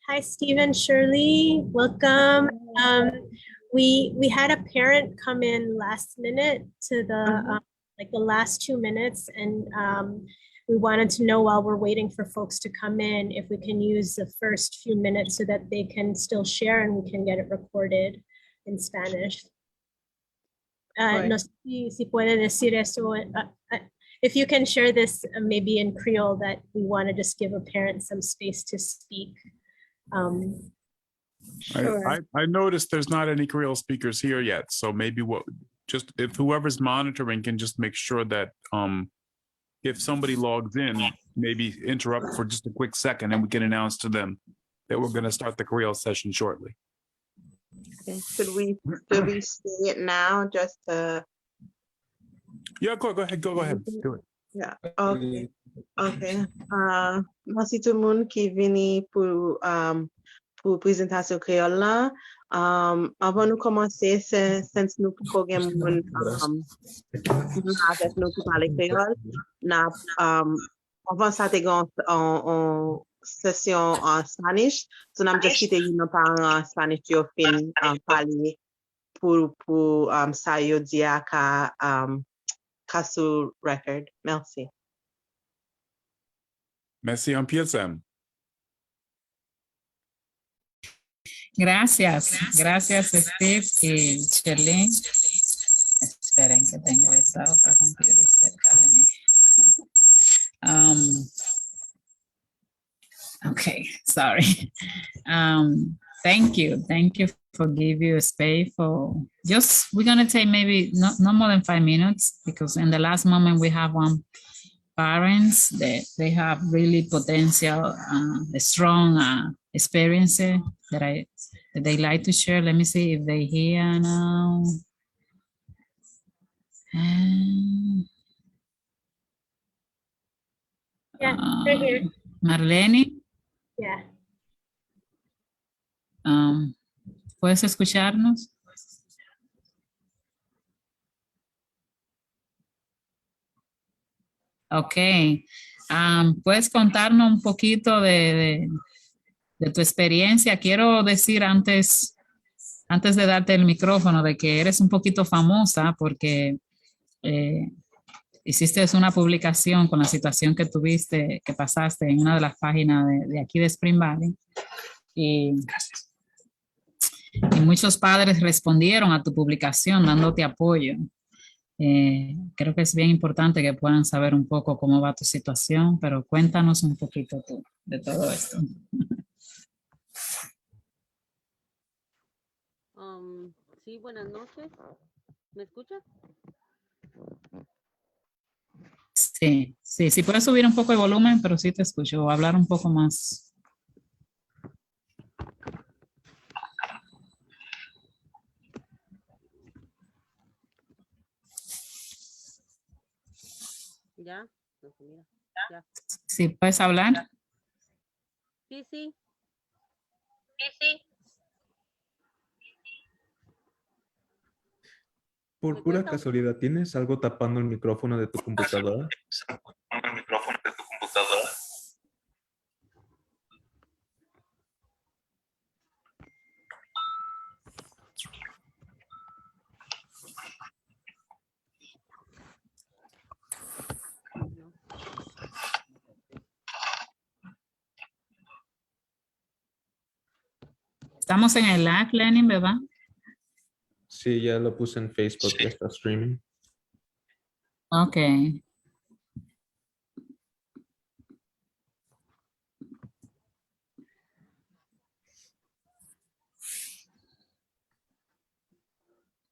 Hi, Stephen, Shirley, welcome. We had a parent come in last minute to the like the last 2 minutes, and we wanted to know while we're waiting for folks to come in if we can use the first few minutes so that they can still share and we can get it recorded in Spanish. No sé si puede decir eso. If you can share this maybe in Creole, that we want to just give a parent some space to speak. Sure. I noticed there's not any Creole speakers here yet, so maybe just if whoever's monitoring can just make sure that if somebody logs in, maybe interrupt for just a quick second and we can announce to them that we're going to start the Creole session shortly. Okay. Should we say it now? Just Yeah, go ahead. Go ahead. Do it. Yeah. Okay. Okay. Merci tout le monde qui vini pour présentation créole là. Avant nous commencer, since nous pouvons avec nous qui parler créole, avant ça t'es en session en Spanish, so nous just quitté une par Spanish yo fin parler pour ça yo dia ka Kasu record. Merci. Merci, empiezan. Gracias, Steve y Shirley. Esperen que tengo esta otra computadora cerca de mí. Okay, sorry. Thank you for giving you a space for we're gonna take maybe not more than 5 minutes, because in the last moment we have one parents that they have really potential, strong experience that they like to share. Let me see if they hear now. Yeah, they're here. Marlene. Yeah. ¿Puedes escucharnos? Ok. ¿Puedes contarnos un poquito de tu experiencia? Quiero decir antes de darte el micrófono de que eres un poquito famosa porque hiciste una publicación con la situación que tuviste, que pasaste en una de las páginas de aquí de Spring Valley. Y muchos padres respondieron a tu publicación dándote apoyo. Creo que es bien importante que puedan saber un poco cómo va tu situación, pero cuéntanos un poquito tú de todo esto. Sí, buenas noches. ¿Me escuchas? Sí, puedes subir un poco el volumen, pero sí te escucho, o hablar un poco más. Ya, mira, ya. Sí, ¿puedes hablar? Sí. Por pura casualidad, ¿tienes algo tapando el micrófono de tu computadora? Estamos en el live, Lenin, ¿verdad? Sí, ya lo puse en Facebook, ya está streaming. Ok.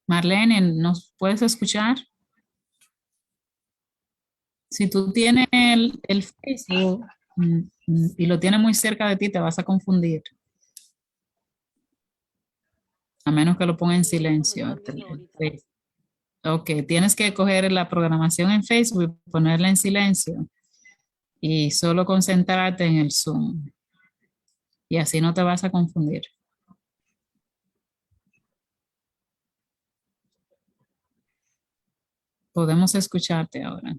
Marlene, ¿nos puedes escuchar? Si tú tienes el Facebook y lo tienes muy cerca de ti, te vas a confundir. A menos que lo ponga en silencio. Ok, tienes que coger la programación en Facebook y ponerla en silencio. Y solo concentrarte en el Zoom. Y así no te vas a confundir. Podemos escucharte ahora.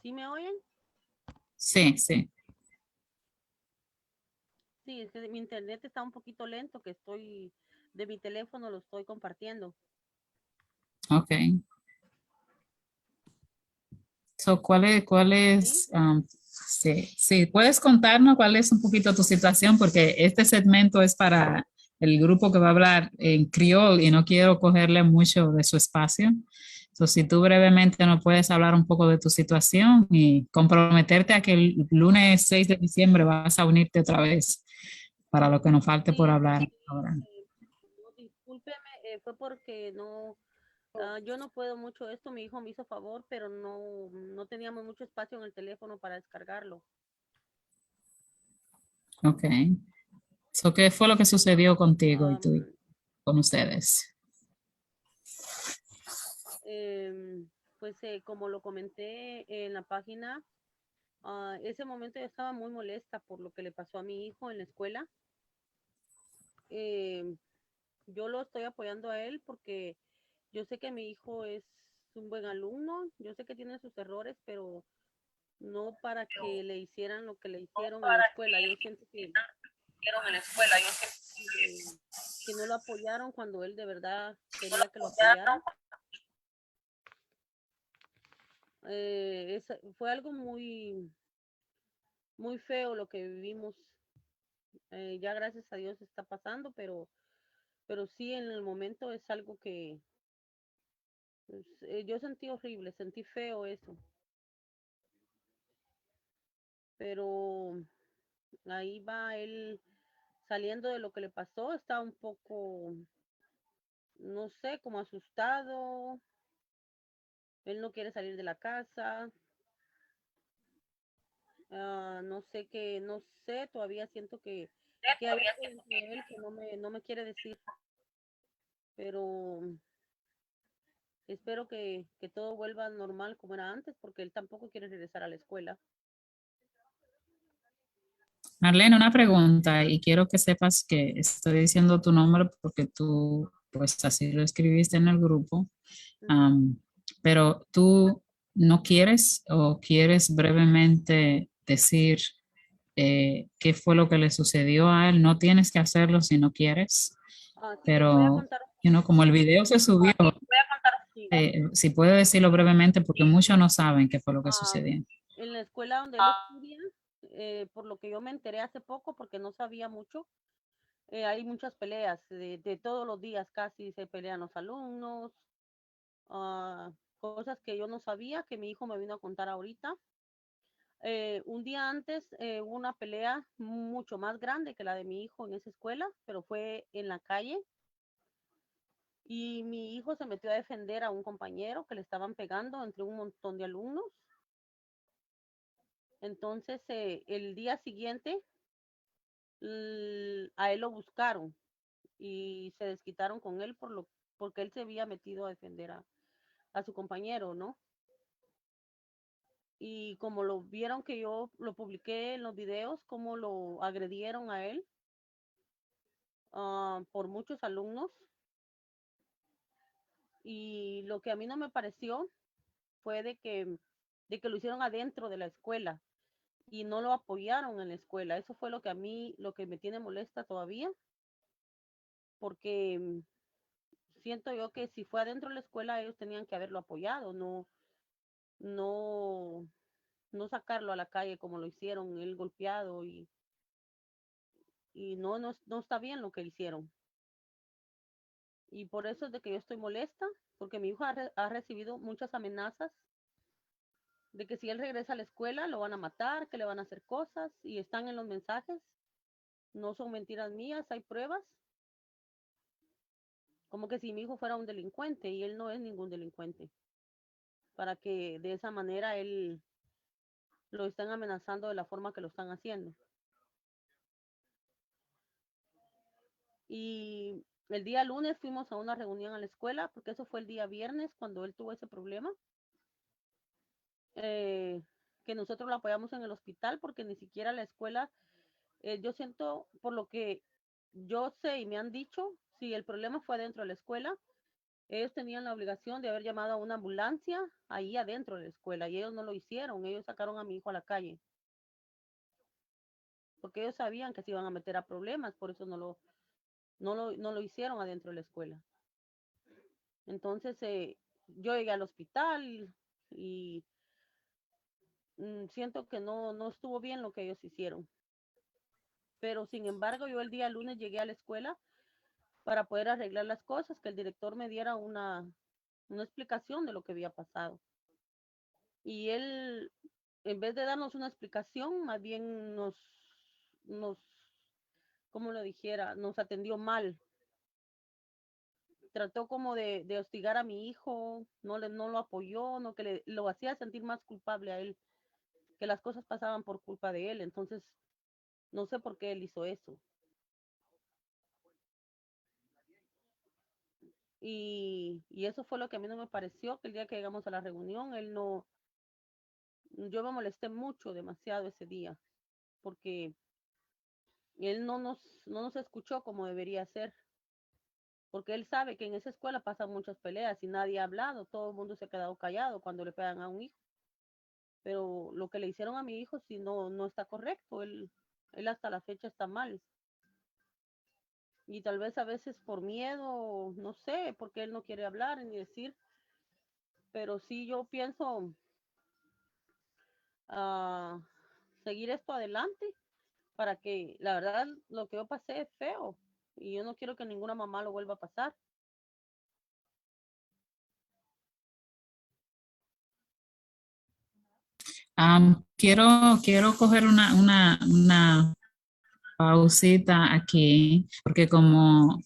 ¿Sí me oyen? Sí, sí. Sí, es que mi internet está un poquito lento, que estoy, de mi teléfono lo estoy compartiendo. Ok. So, ¿Sí? sí, sí, puedes contarnos cuál es un poquito tu situación? Porque este segmento es para el grupo que va a hablar en criol y no quiero cogerle mucho de su espacio. Entonces, si tú brevemente nos puedes hablar un poco de tu situación y comprometerte a que el lunes 6 de diciembre vas a unirte otra vez para lo que nos falte por Sí, hablar ahora. no, discúlpeme, fue porque no, yo no puedo mucho esto, mi hijo me hizo favor, pero no teníamos mucho espacio en el teléfono para descargarlo. Ok. So, ¿qué fue lo que sucedió contigo y tú, Am, con ustedes? pues como lo comenté en la página, ese momento yo estaba muy molesta por lo que le pasó a mi hijo en la escuela. Em, yo lo estoy apoyando a él porque yo sé que mi hijo es un buen alumno, yo sé que tiene sus errores, pero no para que le hicieran lo que le hicieron en la escuela. Yo siento que no lo apoyaron cuando él de verdad quería que lo apoyaran. Fue algo muy feo lo que vivimos. Ya gracias a Dios está pasando, pero sí en el momento es algo que pues, yo sentí horrible, sentí feo eso, pero ahí va él saliendo de lo que le pasó, está un poco, no sé, como asustado, él no quiere salir de la casa, no sé qué, no sé, todavía siento que hay algo dentro de él que no me quiere decir, pero espero que todo vuelva normal como era antes, porque él tampoco quiere regresar a la escuela. Marlene, una pregunta y quiero que sepas que estoy diciendo tu nombre porque tú, pues así lo escribiste en el grupo, Ujú. am, pero tú no quieres o quieres brevemente decir qué fue lo que le sucedió a él. No tienes que hacerlo si no quieres, Sí, les voy a pero contar. como el video se subió, Sí. si puede decirlo brevemente porque muchos no saben qué fue lo que Ah, sucedió. en la escuela donde él estudia, por lo que yo me enteré hace poco, porque no sabía mucho, hay muchas peleas de todos los días, casi se pelean los alumnos, cosas que yo no sabía, que mi hijo me vino a contar ahorita. Un día antes hubo una pelea mucho más grande que la de mi hijo en esa escuela, pero fue en la calle y mi hijo se metió a defender a un compañero que le estaban pegando entre un montón de alumnos. Entonces, el día siguiente a él lo buscaron y se desquitaron con él porque él se había metido a defender a su compañero, ¿no? Y como lo vieron que yo lo publiqué en los videos, cómo lo agredieron a él por muchos alumnos. Y lo que a mí no me pareció fue de que lo hicieron adentro de la escuela y no lo apoyaron en la escuela. Eso fue lo que a mí, lo que me tiene molesta todavía, porque siento yo que si fue adentro de la escuela ellos tenían que haberlo apoyado, no, no sacarlo a la calle como lo hicieron, él golpeado y no está bien lo que hicieron. Y por eso es de que yo estoy molesta, porque mi hijo ha recibido muchas amenazas de que si él regresa a la escuela lo van a matar, que le van a hacer cosas y están en los mensajes, no son mentiras mías, hay pruebas, como que si mi hijo fuera un delincuente y él no es ningún delincuente, para que de esa manera él lo están amenazando de la forma que lo están haciendo. Y el día lunes fuimos a una reunión a la escuela, porque eso fue el día viernes cuando él tuvo ese problema, que nosotros lo apoyamos en el hospital porque ni siquiera la escuela, yo siento, por lo que yo sé y me han dicho, si el problema fue dentro de la escuela, ellos tenían la obligación de haber llamado a una ambulancia ahí adentro de la escuela y ellos no lo hicieron. Ellos sacaron a mi hijo a la calle porque ellos sabían que se iban a meter a problemas, por eso no lo hicieron adentro de la escuela. Entonces yo llegué al hospital y siento que no estuvo bien lo que ellos hicieron. Pero sin embargo, yo el día lunes llegué a la escuela para poder arreglar las cosas, que el director me diera una explicación de lo que había pasado. Y él, en vez de darnos una explicación, más bien como lo dijera, nos atendió mal. Trató como de hostigar a mi hijo, no lo apoyó, no que lo hacía sentir más culpable a él, que las cosas pasaban por culpa de él. Entonces, no sé por qué él hizo eso. Y eso fue lo que a mí no me pareció, que el día que llegamos a la reunión, yo me molesté mucho, demasiado ese día, porque él no nos escuchó como debería ser, porque él sabe que en esa escuela pasan muchas peleas y nadie ha hablado, todo el mundo se ha quedado callado cuando le pegan a un hijo. Pero lo que le hicieron a mi hijo sí no está correcto, él hasta la fecha está mal. Y tal vez a veces por miedo, no sé, porque él no quiere hablar ni decir, pero sí yo pienso seguir esto adelante para que, la verdad, lo que yo pasé es feo y yo no quiero que ninguna mamá lo vuelva a pasar. Quiero coger una pausita aquí, porque como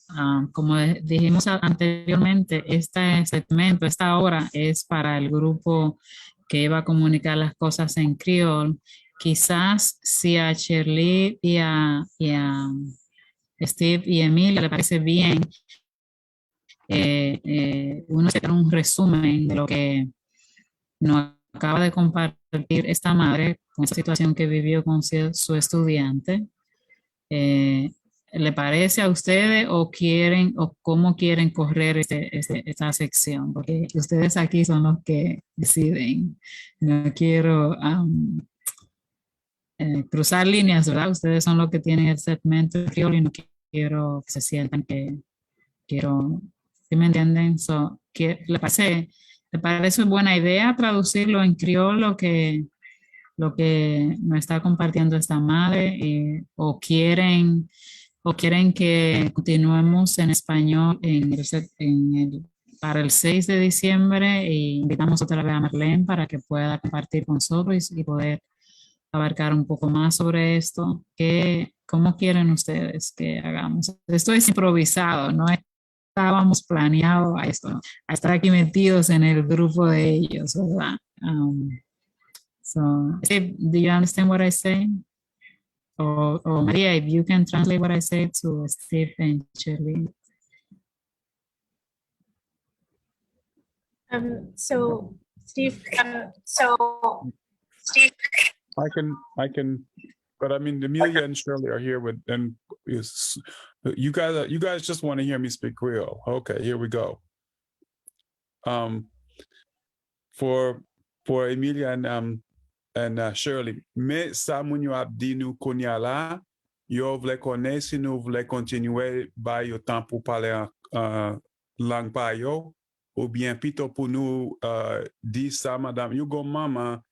dijimos anteriormente, este segmento, esta hora es para el grupo que iba a comunicar las cosas en criol. Quizás si a Shirley y a Steve y Emilia le parece bien, uno se da un resumen de lo que nos acaba de compartir esta madre con esa situación que vivió con su estudiante. ¿Le parece a ustedes o cómo quieren correr esta sección? Porque ustedes aquí son los que deciden. No quiero cruzar líneas, ¿verdad? Ustedes son los que tienen el segmento de criollo y no quiero que se sientan que quiero, ¿sí me entienden? ¿Le parece buena idea traducirlo en criollo lo que nos está compartiendo esta madre o quieren que continuemos en español para el 6 de diciembre y invitamos otra vez a Marlene para que pueda compartir con nosotros y poder abarcar un poco más sobre esto? ¿Cómo quieren ustedes que hagamos? Esto es improvisado, no estábamos planeados a esto, a estar aquí metidos en el grupo de ellos, ¿verdad? So, Steve, do you understand what I say? Or Maria, if you can translate what I say to Steve and Shirley. So Steve, I can, but I mean, Amelia and Shirley are here you guys just want to hear me speak Creole. Okay, here we go. For Amelia and Shirley, me sa moun yo ap di nou konya la, yo vle konen si nou vle kontinue ba yo tan pou pale lang pa yo, ou bien pito pou nou di sa madame, yo go mama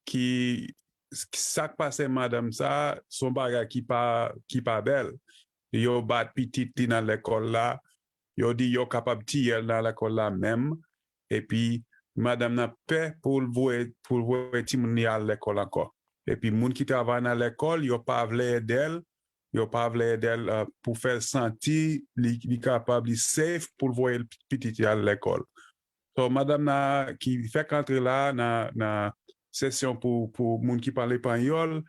ki sak pase madame sa, son baga ki pa bel. Yo bat pitit li nan l'ekol la, yo di yo kapab tiyel nan l'ekol la mem, epi madame n'a pe pou vwe ti moun ni al l'ekol anko. Epi moun ki travay nan l'ekol, yo pa vle edel pou fel santi li kapab li safe pou vwe pitit al l'ekol. So madame na ki fek antre la na sesyon pou moun ki pale panyol,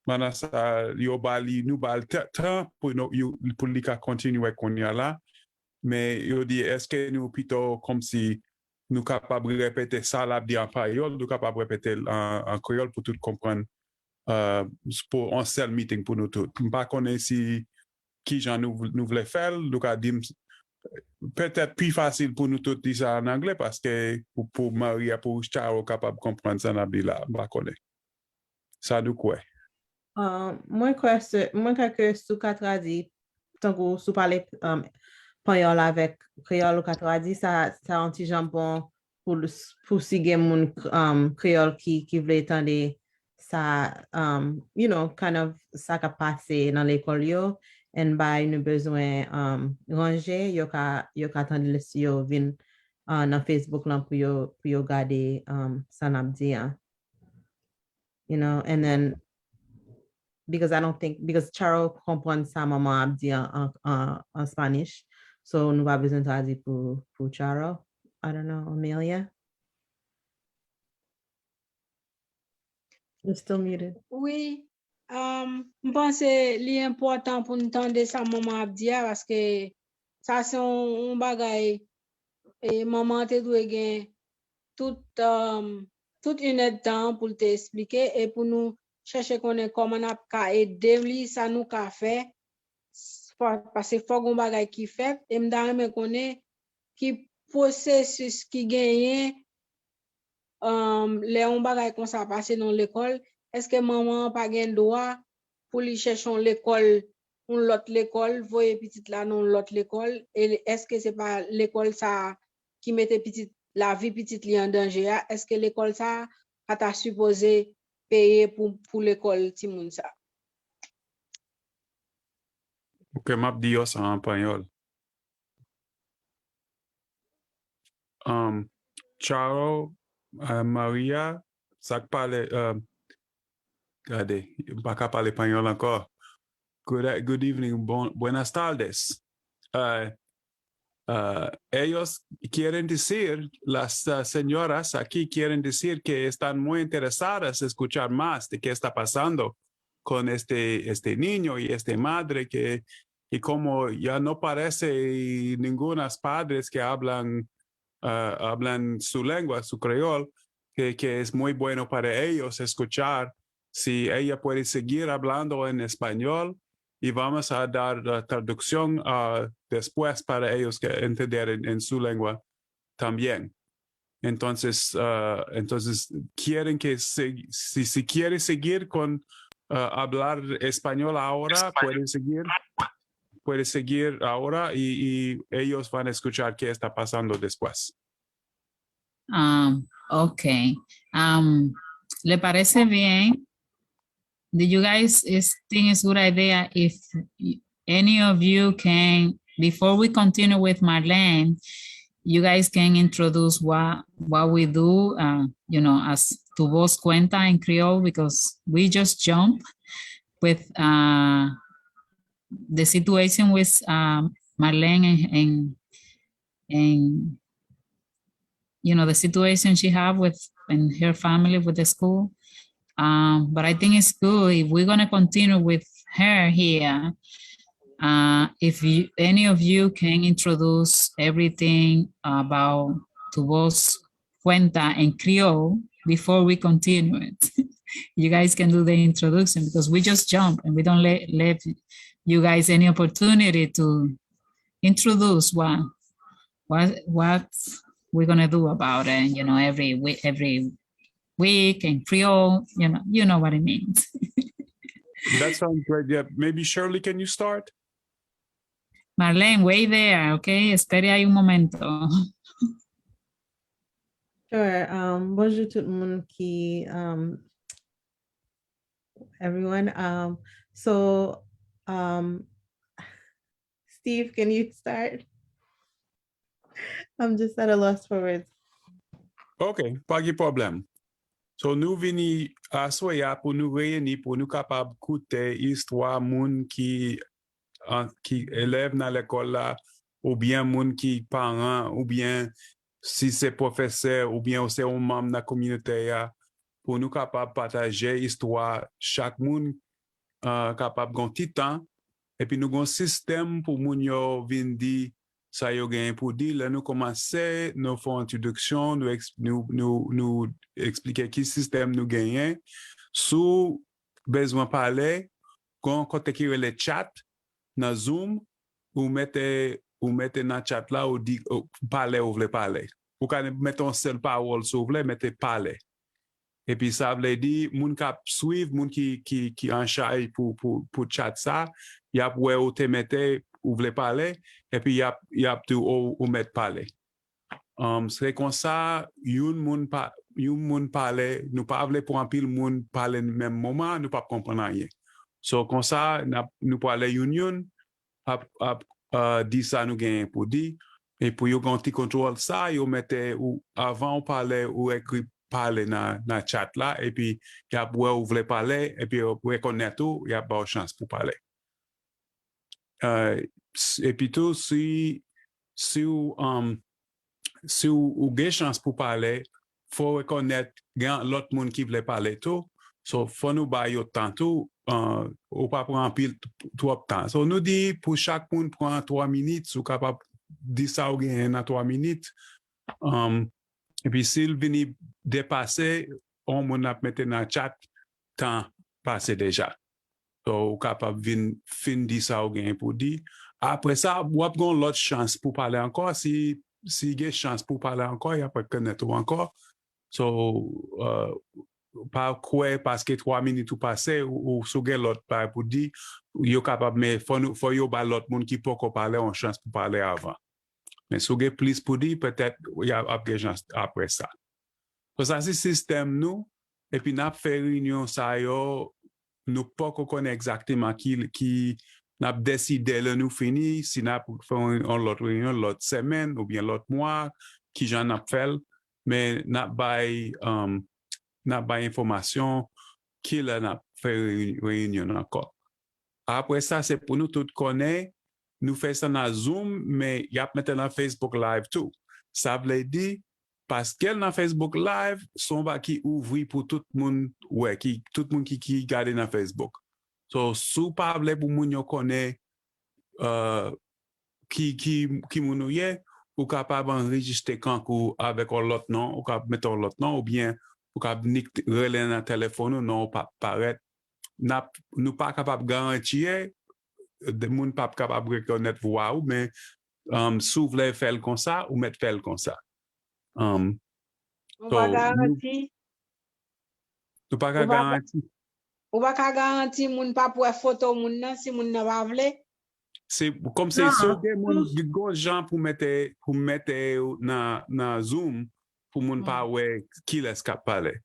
mana sa yo bali nou bal tan pou li ka kontinue konya la, me yo di eske nou pito kom si nous capables de répéter ça là en payol, nous capables de répéter en créole pour tout comprendre pour un seul meeting pour nous tous. Pas connaître si qui j'en nous voulait faire, nous avons dit peut-être plus facile pour nous tous dire ça en anglais parce que pour Maria, pour Charo, capable de comprendre ça, n'a là, bah, connaît. Ça nous quoi? Mwen kwa ke sou ka tradi, tankou sou pale panyol avek kreol ou ka tradi, sa anti jambon pou si gen moun kreol ki vle tande sa, you know, kind of sa ka pase nan l'ekol yo, en bay nou bezwen range, yo ka tande lesi yo vin nan Facebook lan pou yo gade sa nap di an. You know, and then because I don't think, because Charo comprend sa maman ap di en Spanish, so nou va bezwen tradi pou Charo. I don't know, Amelia? You're still muted. Oui, m'pense li important pou nou tande sa maman ap di ya, paske sa son bagay, e maman te dwe gen tout une aide temps pou te explike, e pou nou cherche konen koman ap ka ede li, sa nou ka fe, paske fok un bagay ki fet, e mda reme konen ki prosesus ki genyen, le un bagay kon sa pase nan l'école, eske maman pa gen doa pou li cherchon l'école, un lot l'école, voye pitit la non lot l'école, et eske se pa l'école sa ki mette pitit, la vie pitit li en danger ya, eske l'école sa pa ta suppose paye pour l'école ti moun sa. Ok, map di yo sa en espagnol. Charo, Maria, sak pale, gade, baka pale espagnol encore. Good evening, buenas tardes. Ellos quieren decir, las señoras aquí quieren decir que están muy interesadas en escuchar más de qué está pasando con este niño y esta madre y como ya no parece ningunas padres que hablan su lengua, su creol, que es muy bueno para ellos escuchar si ella puede seguir hablando en español. Y vamos a dar la traducción después para ellos que entender en su lengua también. Entonces quieren que si quiere seguir con hablar español ahora, puede seguir ahora y ellos van a escuchar qué está pasando después. Okay. ¿Le parece bien? Do you guys think it's a good idea if any of you can, before we continue with Marlene, you guys can introduce what we do, you know, as Tu Voz Cuenta in Creole, because we just jump with the situation with Marlene and you know, the situation she have with and her family with the school. But I think it's good if we're gonna continue with her here. If any of you can introduce everything about Tu Voz Cuenta en Creole before we continue it. You guys can do the introduction because we just jump and we don't let you guys any opportunity to introduce what we're gonna do about it. You know, every week and Creole, you know what it means. That sounds great. Yeah, maybe Shirley, can you start? Marlene, way there, okay? Espere ahí un momento. Sure. Bonjour tout le monde qui, everyone. Steve, can you start? I'm just at a loss for words. Ok, pas de problème. So nous vini à soya pour nous réunir pour nous capables d'écouter histoire moun qui élève dans l'école là, ou bien moun qui parents, ou bien si c'est professeur, ou bien c'est un membre de la communauté pour nous capables partager histoire chaque moun capable gon petit temps et puis nous gon système pour moun yo vinn di ça yo gagne pour dire là nous commencer nous faire introduction nous expliquer qui système nous gagne sous besoin parler quand côté qui le chat dans Zoom ou mettez ou mettez dans le chat là, ou dit, parler ou voulez parler. Ou quand mettez un seul parole, si vous voulez, mettez parler. Et puis ça veut dire, moun kap suivre, moun qui en charge pour chat ça, y a ouais ou te mettez, ou voulez parler, et puis y a tout ou mettre parler. C'est comme ça, yon moun parler, nous pas voulons pour un pile moun parler même moment, nous pas comprendre rien. So comme ça, nous parler union, dit ça nous gagne pour dire, et pour yon ganti contrôle ça, yon mettez ou avant on parlait ou écrit parler dans chat là, et puis y a ouais ou voulez parler, et puis reconnaître tout, y a pas de chance pour parler. Et puis tout si vous avez chance pour parler, faut reconnaître l'autre monde qui veut parler tout. So, faut nous bailler autant tout, ou pas prendre pile trop de temps. So, nous dit pour chaque monde prend 3 minutes, ou capable de dire ça ou gain dans 3 minutes. Et puis s'il vient dépasser, on m'a mettre dans le chat, temps passé déjà. So, ou capable de fin dire ça ou gain pour dire. Après ça, vous avez l'autre chance pour parler encore. Si vous avez chance pour parler encore, il n'y a pas de connaître encore. So, pas quoi parce que 3 minutes ou passé ou si vous avez l'autre part pour dire, vous êtes capable, mais il faut l'autre monde qui peut parler en chance pour parler avant. Mais si vous avez plus pour dire, peut-être il y a des gens après ça. So, ça, c'est le système nous. Et puis, nous avons fait réunion, ça, nous ne pouvons pas connaître exactement qui n'a décidé de nous finir, si nous avons fait une autre réunion, l'autre semaine ou bien l'autre mois, qui j'en a fait, mais nous avons information qui n'a fait réunion encore. Après ça, c'est pour nous tous connaître, nous faisons ça dans Zoom, mais il y a maintenant Facebook Live tout. Ça veut dire, parce qu'elle dans Facebook Live, son va qui ouvre pour tout le monde, ouais, tout le monde qui regarde dans Facebook. So, sous parler pour moun yo connaît qui moun yo yé, ou capable enregistrer quand avec l'autre nom, ou capable mettre l'autre nom, ou bien ou capable relais dans téléphone ou non pas paraître. Nous pas capable garantir, de moun pas capable reconnaître voix ou, mais sous voulez faire comme ça ou mettre faire comme ça. On va garantir. Nous pas garantir. Ou pas garantir moun pas pour photo moun nan si moun nan pa vle. C'est comme c'est sûr que moun gros gens pour mettre dans Zoom pour moun pas ouais qui laisse cap parler.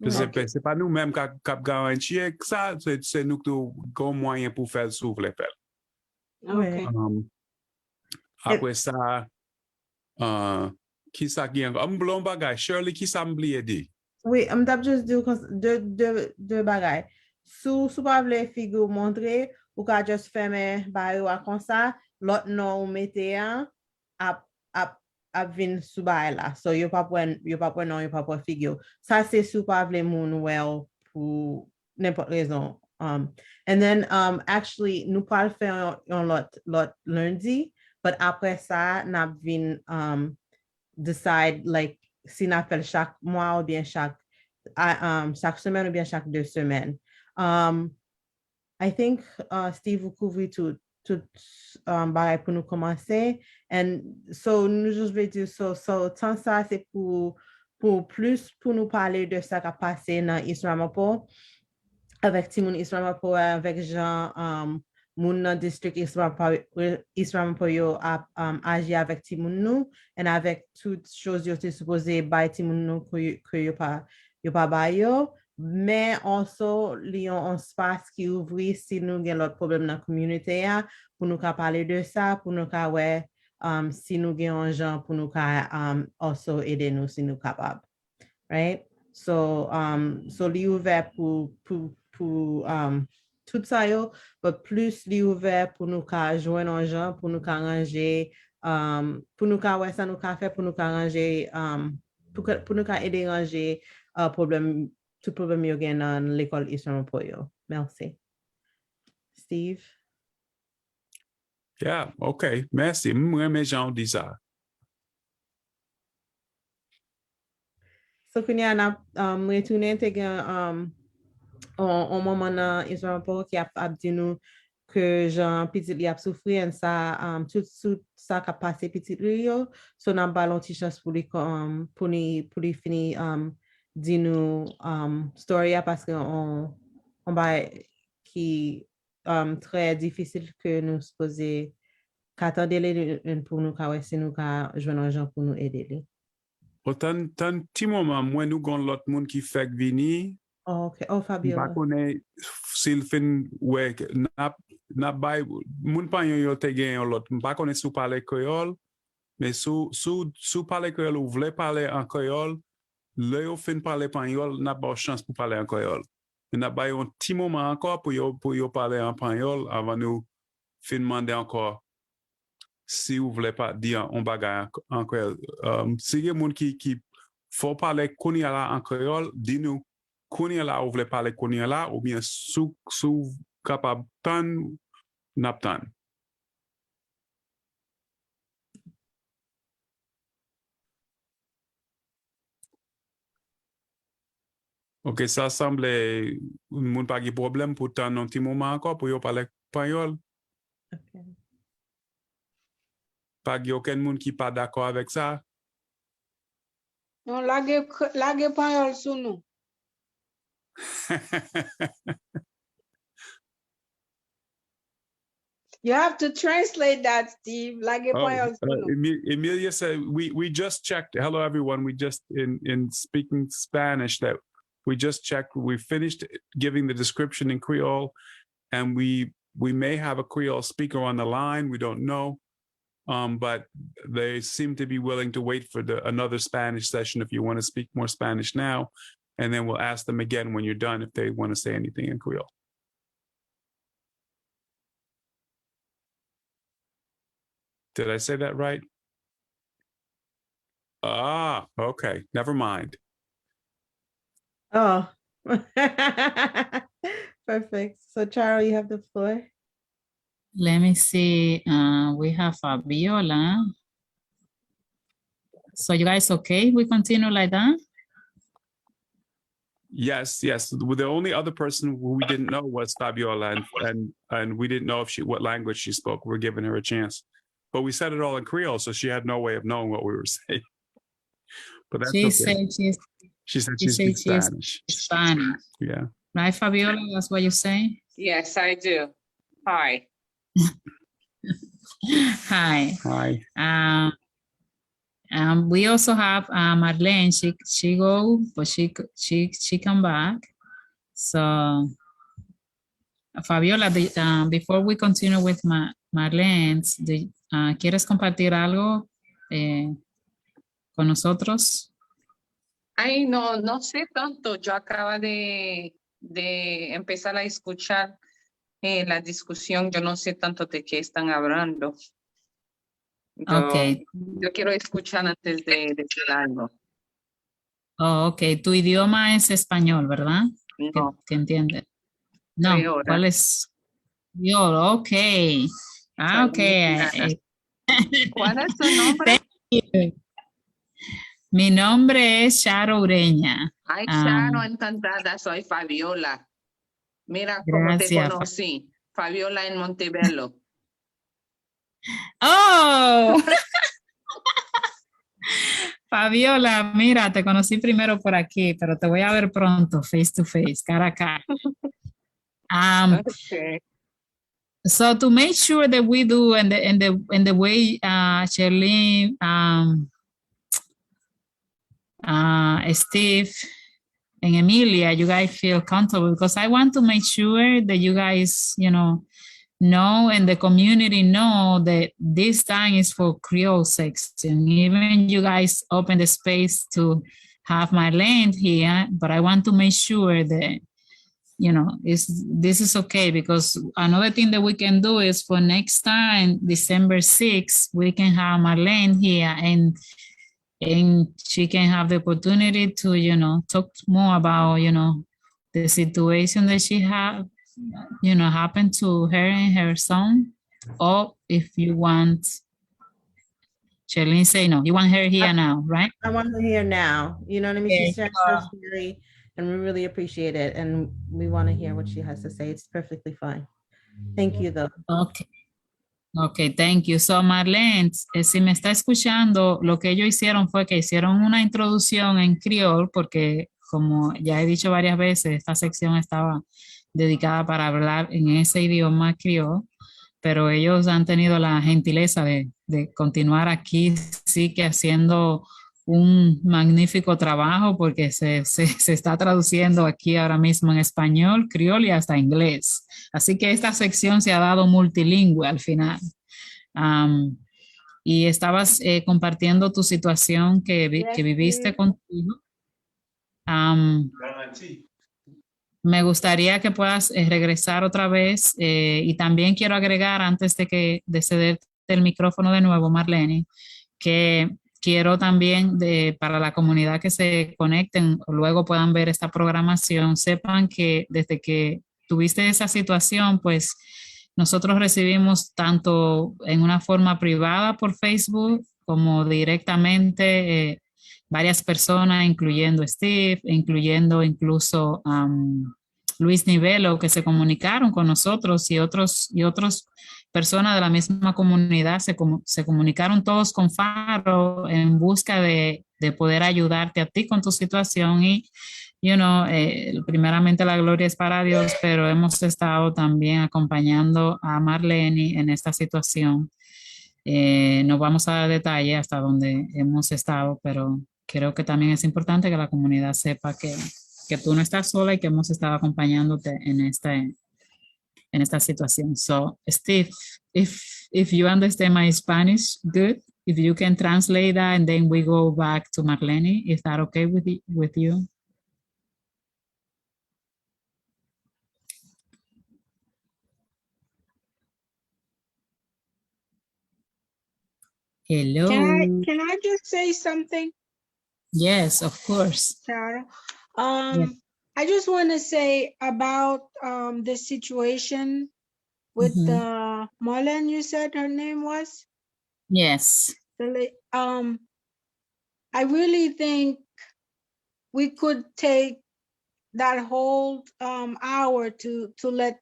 C'est pas nous même qui garantir ça, c'est nous qui avons moyen pour faire s'ouvre les faire. Après ça qui ça qui encore blond bagay Shirley qui ça m'oublié dit. Oui, m'tap juste dire deux bagay. Sou pas vle figure montrer ou ka just fermer bayo a comme ça, l'autre non ou mette ap vin sou bay la. So yo pa pwen non, yo pa pwen figure. Ça c'est sou pas vle moun well pour n'importe raison. And then actually nous pas faire un lot lundi, but après ça n'a vin decide like si n'a fait chaque mois ou bien chaque semaine ou bien chaque 2 semaines. I think Steve vous couvre tout bagay pour nous commencer. And so nous juste vais dire so tant ça c'est pour plus pour nous parler de ça qui a passé dans Isramapo avec Timoun Isramapo avec Jean moun nan district Isramapo yo agi avec Timoun nou and avec toutes choses yo te supposé bay Timoun nou que yo pa bay yo. Mais also, li yon un espace qui ouvri si nous gen l'autre problème dans la communauté pour nous parler de ça, pour nous ouais, si nous gen un gens pour nous also aider nous si nous capables. Right? So li ouvert pour tout ça yo, but plus li ouvert pour nous joindre un gens, pour nous arranger, pour nous ouais, ça nous faire pour nous arranger, pour nous aider à ranger problème tout problème yo gen dans l'école Isramapo yo. Merci. Steve? Yeah, okay. Merci. Moi, gens dit ça. So, kounya na retourner te gen un moment dans Isramapo qui a dit nous que Jean petit li ap soufri en sa tout sa ka pase petit li yo. So nan balon ti chans pou li pou li fini di nou story ya paske on ba ki très difficile que nous supposé qu'attendre les pour nous ka si nous ka joindre argent pour nous aider les. Tan ti moment mwen nou gon lot moun ki fek vini, Oh, okay. Oh, Fabiola. pa konen sil fin wek nap bay moun pa yo te gen yon lot, pa konen sou pale Creole, mais sou pale Creole ou vle pale en Creole, le yo fin pale Panyol, nap ba chance pour pale en Creole. Nap bay yon ti moment encore pour yo pale en Panyol avant nou fin mande encore si vous voulez pas dire on bagay en créole. Si y a moun qui faut parler kounia la en créole, dis-nous kounia la ou voulez parler kounia la ou bien sou capable tan nap tan. Ok, ça semble moun pa gi problème pour tan un petit moment encore pour yo parler Panyol. Okay. Pas gi aucun moun qui pas d'accord avec ça. Non, lage panyol sou nou. You have to translate that, Steve. Lage panyol sou nou. Emilia said we just checked. Hello everyone. We just in speaking Spanish that we just checked. We finished giving the description in Creole, and we may have a Creole speaker on the line. We don't know. But they seem to be willing to wait for another Spanish session if you want to speak more Spanish now, and then we'll ask them again when you're done if they want to say anything in Creole. Did I say that right? Ah, okay, never mind. Oh. Perfect. So Charo, you have the floor. Let me see. We have Fabiola. So you guys okay? We continue like that? Yes. The only other person who we didn't know was Fabiola, and we didn't know what language she spoke. We're giving her a chance, but we said it all in Creole, so she had no way of knowing what we were saying. But that's She okay. said She said she she said speaks she is Spanish. Spanish. Yeah. Right, Fabiola? That's what you say? Yes, I do. Hi. Hi. Hi. We also have Marlene. She go, but she come back. So Fabiola, before we continue with Marlene, ¿quieres compartir algo con nosotros? Ay, no sé tanto. Yo acabo de empezar a escuchar la discusión. Yo no sé tanto de qué están hablando. Okay. Yo quiero escuchar antes de decir algo. Oh, ok. Tu idioma es español, ¿verdad? No. Que entiende. No, Creola. ¿cuál es? Yo, ok. Ok. ¿Cuál es tu nombre? Mi nombre es Charo Ureña. Ay, Charo, encantada. Soy Fabiola. Mira cómo te Gracias. conocí. Fabiola en Montebello. ¡Oh! Fabiola, mira, te conocí primero por aquí, pero te voy a ver pronto, face to face, cara a cara. Okay. So to make sure that we do and the way Sherlyn, Steve, and Emilia, you guys feel comfortable, because I want to make sure that you guys, know and the community know that this time is for Creole section. Even you guys open the space to have Marlene here, but I want to make sure that, this is okay, because another thing that we can do is for next time, December 6th, we can have Marlene here and she can have the opportunity to, talk more about, the situation that she had, happened to her and her son. Or if you want, Sherlyn say no, you want her here now, right? I want her here now. You know what I mean? Okay. She's sharing her story, and we really appreciate it. And we want to hear what she has to say. It's perfectly fine. Thank you, though. Okay. Okay, thank you. So Marlene, si me está escuchando, lo que ellos hicieron fue que hicieron una introducción en criol, porque como ya he dicho varias veces, esta sección estaba dedicada para hablar en ese idioma criol, pero ellos han tenido la gentileza de continuar aquí, sí que haciendo un magnífico trabajo, porque se está traduciendo aquí ahora mismo en español, criol y hasta inglés. Así que esta sección se ha dado multilingüe al final. Y estabas compartiendo tu situación que Yes, viviste please. contigo. Me gustaría que puedas regresar otra vez y también quiero agregar antes de cederte el micrófono de nuevo, Marlene, que quiero también para la comunidad que se conecten o luego puedan ver esta programación, sepan que desde que tuviste esa situación, pues nosotros recibimos tanto en una forma privada por Facebook como directamente varias personas, incluyendo Steve, incluyendo incluso Luis Nivelo, que se comunicaron con nosotros y otros personas de la misma comunidad se comunicaron todos con Faro en busca de poder ayudarte a ti con tu situación y, primeramente la gloria es para Dios, pero hemos estado también acompañando a Marlene en esta situación. No vamos a dar detalle hasta donde hemos estado, pero creo que también es importante que la comunidad sepa que tú no estás sola y que hemos estado acompañándote en esta situación. So, Steve, if you understand my Spanish, good. If you can translate that and then we go back to Marlene, is that okay with you? Hello. Can I just say something, Yes, of course. Sarah? Yes. I just want to say about the situation with the Marlene, you said her name was? Yes. I really think we could take that whole hour to let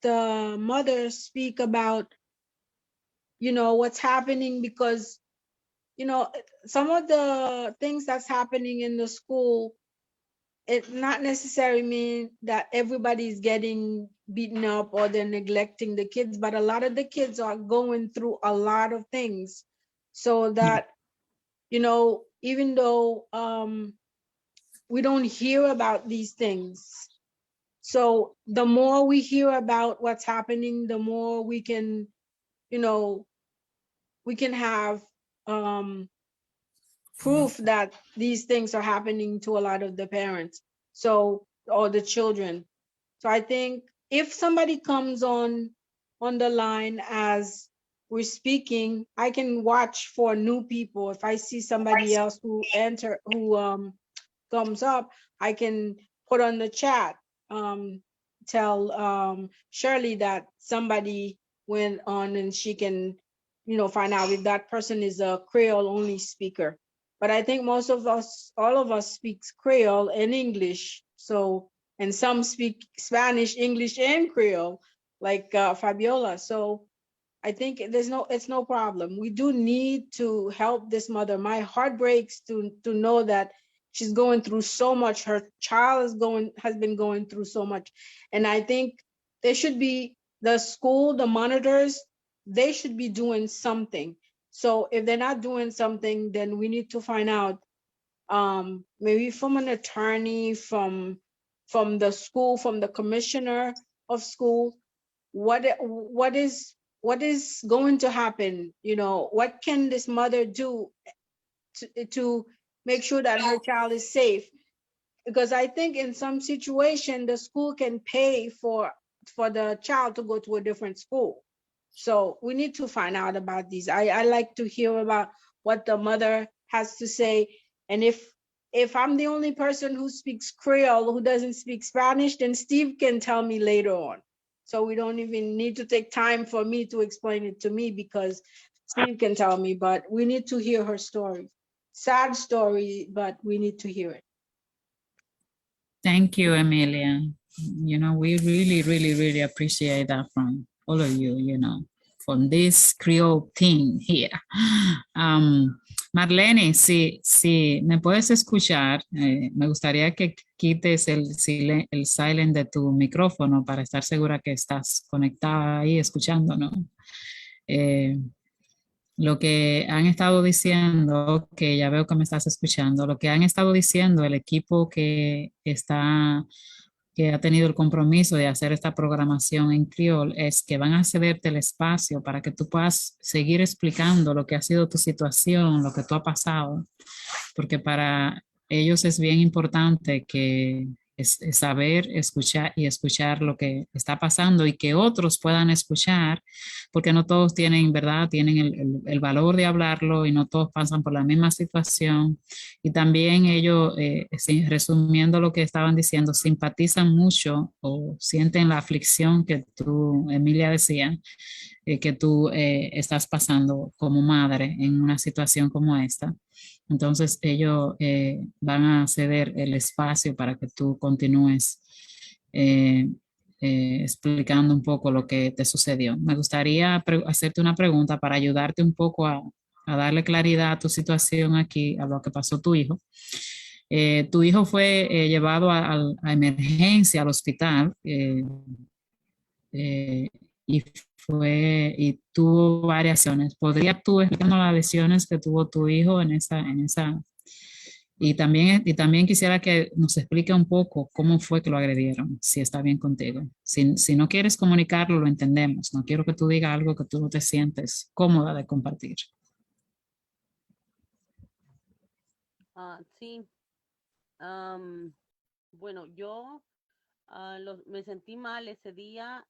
the mother speak about, what's happening, because, some of the things that's happening in the school, it not necessarily mean that everybody's getting beaten up or they're neglecting the kids, but a lot of the kids are going through a lot of things. So that, even though we don't hear about these things, so the more we hear about what's happening, the more we can, we can have proof that these things are happening to a lot of the parents, or the children. So I think if somebody comes on the line as we're speaking, I can watch for new people. If I see somebody else who comes up, I can put on the chat, tell Shirley that somebody went on and she can, find out if that person is a Creole only speaker. But I think most of us, all of us speaks Creole and English. So, and some speak Spanish, English, and Creole, like Fabiola. So I think it's no problem. We do need to help this mother. My heart breaks to know that she's going through so much. Her child has been going through so much. And I think there should be the school, the monitors, they should be doing something. So if they're not doing something, then we need to find out, maybe from an attorney, from the school, from the commissioner of school, what is going to happen? What can this mother do to make sure that her child is safe? Because I think in some situation, the school can pay for the child to go to a different school. So we need to find out about these. I like to hear about what the mother has to say. And if I'm the only person who speaks Creole, who doesn't speak Spanish, then Steve can tell me later on. So we don't even need to take time for me to explain it to me, because Steve can tell me, but we need to hear her story. Sad story, but we need to hear it. Thank you, Emilia. We really, really, really appreciate that from all of you, you know, from this Creole team here. Marlene, si me puedes escuchar, me gustaría que quites el silent de tu micrófono para estar segura que estás conectada ahí escuchando, ¿no? Lo que han estado diciendo, que ya veo que me estás escuchando, lo que han estado diciendo el equipo que ha tenido el compromiso de hacer esta programación en criol es que van a cederte el espacio para que tú puedas seguir explicando lo que ha sido tu situación, lo que tú has pasado, porque para ellos es bien importante que es saber, escuchar y escuchar lo que está pasando y que otros puedan escuchar, porque no todos tienen, ¿verdad? Tienen el valor de hablarlo y no todos pasan por la misma situación. Y también ellos, resumiendo lo que estaban diciendo, simpatizan mucho o sienten la aflicción que tú, Emilia, decía, que tú estás pasando como madre en una situación como esta. Entonces ellos van a ceder el espacio para que tú continúes explicando un poco lo que te sucedió. Me gustaría hacerte una pregunta para ayudarte un poco a darle claridad a tu situación aquí, a lo que pasó tu hijo. Tu hijo fue llevado a emergencia al hospital y tuvo variaciones. ¿Podrías tú explicarnos las lesiones que tuvo tu hijo en esa? Y también quisiera que nos explique un poco cómo fue que lo agredieron, si está bien contigo. Si no quieres comunicarlo, lo entendemos. No quiero que tú digas algo que tú no te sientes cómoda de compartir. Sí. Bueno, yo me sentí mal ese día,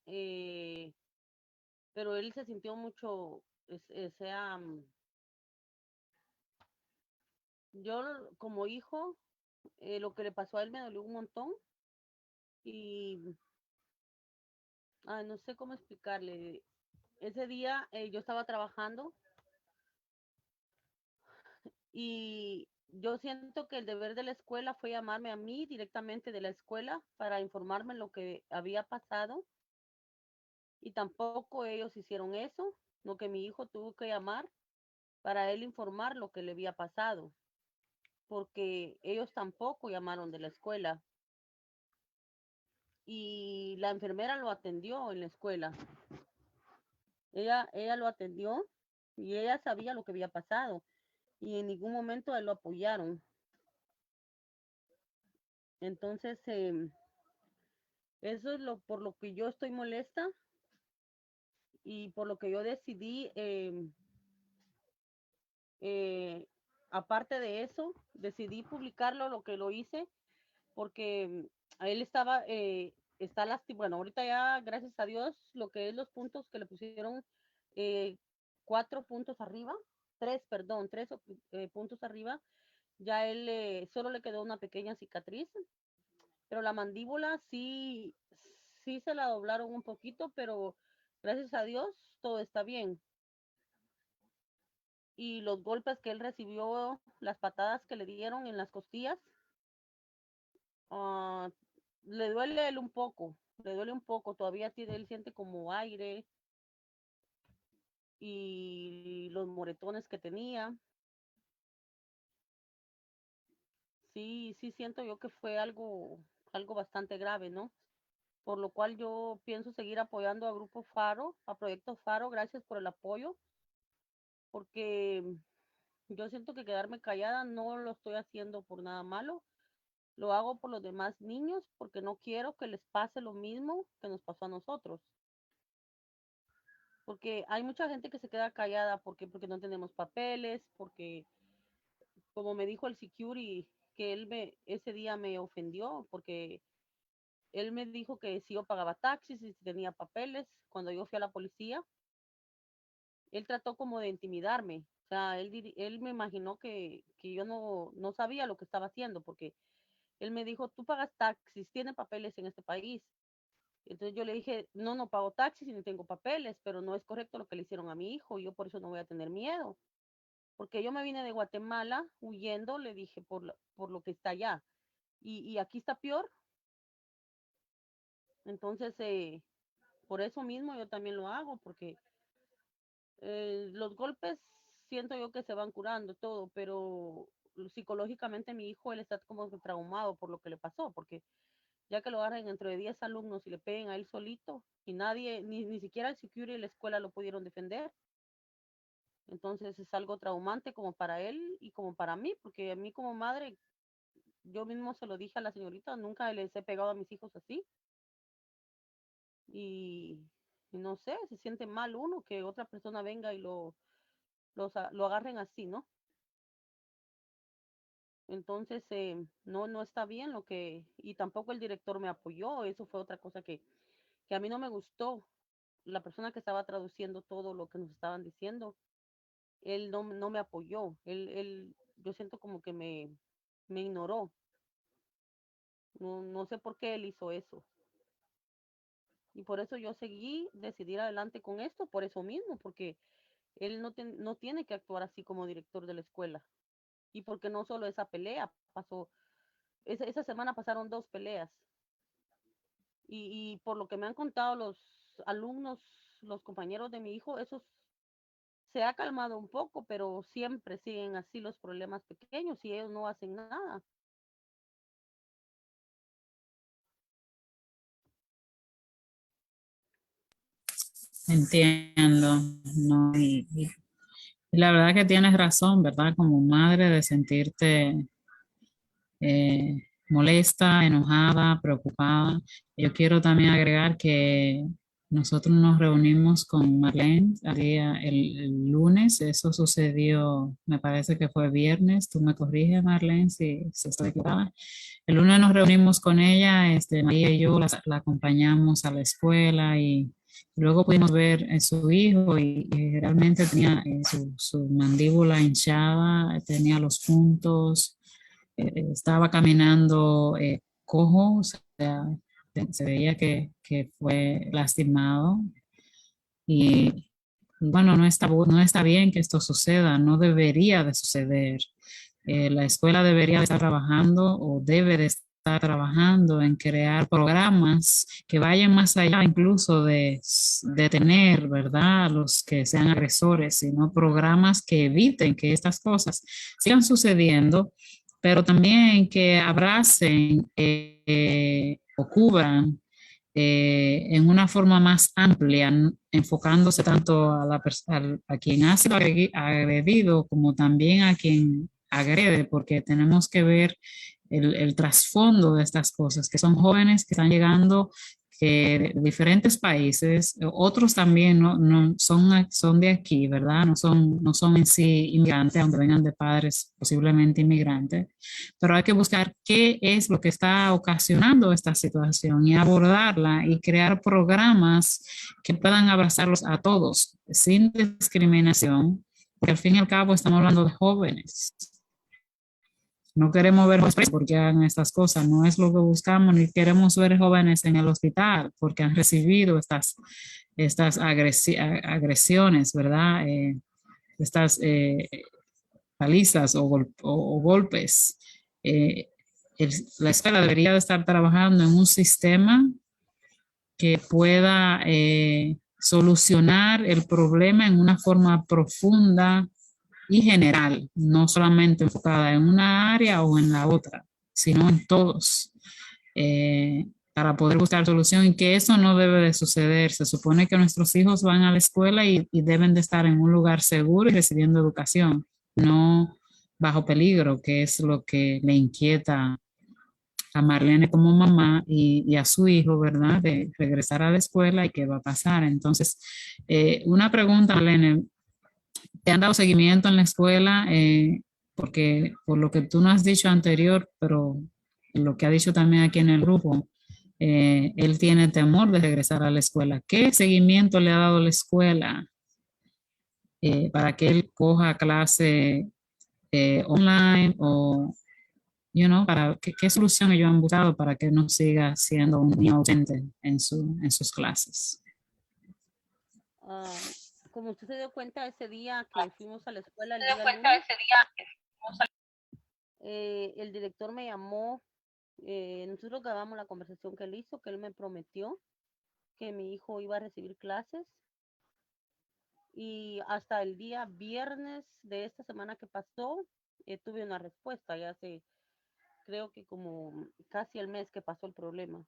pero él se sintió mucho, yo como hijo, lo que le pasó a él me dolió un montón y no sé cómo explicarle. Ese día yo estaba trabajando y yo siento que el deber de la escuela fue llamarme a mí directamente de la escuela para informarme lo que había pasado y tampoco ellos hicieron eso, lo que mi hijo tuvo que llamar para él informar lo que le había pasado, porque ellos tampoco llamaron de la escuela y la enfermera lo atendió en la escuela. Ella lo atendió y ella sabía lo que había pasado y en ningún momento él lo apoyaron. Entonces, eso es por lo que yo estoy molesta y por lo que yo decidí, aparte de eso, decidí publicarlo, lo que lo hice, porque a él está lastimado. Bueno, ahorita ya, gracias a Dios, lo que es los puntos que le pusieron, 4 puntos arriba, 3, perdón, 3 puntos arriba, ya él solo le quedó una pequeña cicatriz, pero la mandíbula sí se la doblaron un poquito, pero gracias a Dios todo está bien. Y los golpes que él recibió, las patadas que le dieron en las costillas, le duele él un poco, todavía él siente como aire y los moretones que tenía. Sí siento yo que fue algo bastante grave, ¿no? Por lo cual yo pienso seguir apoyando a Grupo Faro, a Proyecto Faro. Gracias por el apoyo, porque yo siento que quedarme callada no lo estoy haciendo por nada malo, lo hago por los demás niños, porque no quiero que les pase lo mismo que nos pasó a nosotros. Porque hay mucha gente que se queda callada porque no tenemos papeles, porque como me dijo el security, que ese día me ofendió, porque él me dijo que si yo pagaba taxis y si tenía papeles, cuando yo fui a la policía, él trató como de intimidarme. O sea, él me imaginó que yo no sabía lo que estaba haciendo, porque él me dijo, tú pagas taxis, tienes papeles en este país. Entonces yo le dije, no pago taxis y no tengo papeles, pero no es correcto lo que le hicieron a mi hijo, yo por eso no voy a tener miedo. Porque yo me vine de Guatemala huyendo, le dije, por lo que está allá. Y aquí está peor. Entonces, por eso mismo yo también lo hago, porque los golpes siento yo que se van curando todo, pero psicológicamente mi hijo, él está como que traumado por lo que le pasó, porque ya que lo agarren entre 10 alumnos y le peguen a él solito y nadie, ni siquiera el security de la escuela lo pudieron defender. Entonces es algo traumante como para él y como para mí, porque a mí como madre, yo mismo se lo dije a la señorita, nunca les he pegado a mis hijos así. Y no sé, se siente mal uno que otra persona venga y lo agarren así, ¿no? Entonces, no está bien lo que, y tampoco el director me apoyó, eso fue otra cosa que a mí no me gustó. La persona que estaba traduciendo todo lo que nos estaban diciendo, él no me apoyó, yo siento como que me ignoró. No sé por qué él hizo eso. Y por eso yo decidí ir adelante con esto, por eso mismo, porque él no tiene que actuar así como director de la escuela. Y porque no solo esa pelea pasó, esa semana pasaron 2 peleas. Y por lo que me han contado los alumnos, los compañeros de mi hijo, eso se ha calmado un poco, pero siempre siguen así los problemas pequeños y ellos no hacen nada. Entiendo, no, y la verdad que tienes razón, ¿verdad? Como madre de sentirte molesta, enojada, preocupada. Yo quiero también agregar que nosotros nos reunimos con Marlene el lunes, eso sucedió, me parece que fue viernes, tú me corriges, Marlene, si estoy equivocada. El lunes nos reunimos con ella, María y yo la acompañamos a la escuela y luego pudimos ver a su hijo y realmente tenía su mandíbula hinchada, tenía los puntos, estaba caminando cojo, o sea, se veía que fue lastimado y bueno, no está bien que esto suceda, no debería de suceder. La escuela debería de estar trabajando o debe de estar trabajando en crear programas que vayan más allá incluso de detener, ¿verdad?, a los que sean agresores, sino programas que eviten que estas cosas sigan sucediendo, pero también que abracen o cubran en una forma más amplia, enfocándose tanto a quien ha sido agredido como también a quien agrede, porque tenemos que ver el trasfondo de estas cosas, que son jóvenes que están llegando de diferentes países, otros también son de aquí, ¿verdad? No son en sí inmigrantes, aunque vengan de padres posiblemente inmigrantes, pero hay que buscar qué es lo que está ocasionando esta situación y abordarla y crear programas que puedan abrazarlos a todos sin discriminación, porque al fin y al cabo estamos hablando de jóvenes. No queremos ver jóvenes porque hagan estas cosas, no es lo que buscamos, ni queremos ver jóvenes en el hospital porque han recibido estas agresiones, ¿verdad? Estas palizas o golpes. La escuela debería de estar trabajando en un sistema que pueda solucionar el problema en una forma profunda y general, no solamente enfocada en una área o en la otra, sino en todos, para poder buscar solución y que eso no debe de suceder. Se supone que nuestros hijos van a la escuela y deben de estar en un lugar seguro y recibiendo educación, no bajo peligro, que es lo que le inquieta a Marlene como mamá y a su hijo, ¿verdad? De regresar a la escuela y qué va a pasar. Entonces, una pregunta, Marlene, ¿te han dado seguimiento en la escuela? Porque por lo que tú no has dicho anterior, pero lo que ha dicho también aquí en el grupo, él tiene temor de regresar a la escuela. ¿Qué seguimiento le ha dado la escuela para que él coja clase online o, qué solución ellos han buscado para que no siga siendo un niño ausente en sus clases? Como usted se dio cuenta ese día que fuimos a la escuela, el día lunes, el director me llamó, nosotros grabamos la conversación que él hizo, que él me prometió que mi hijo iba a recibir clases. Y hasta el día viernes de esta semana que pasó, tuve una respuesta. Ya hace, creo que como casi el mes que pasó el problema.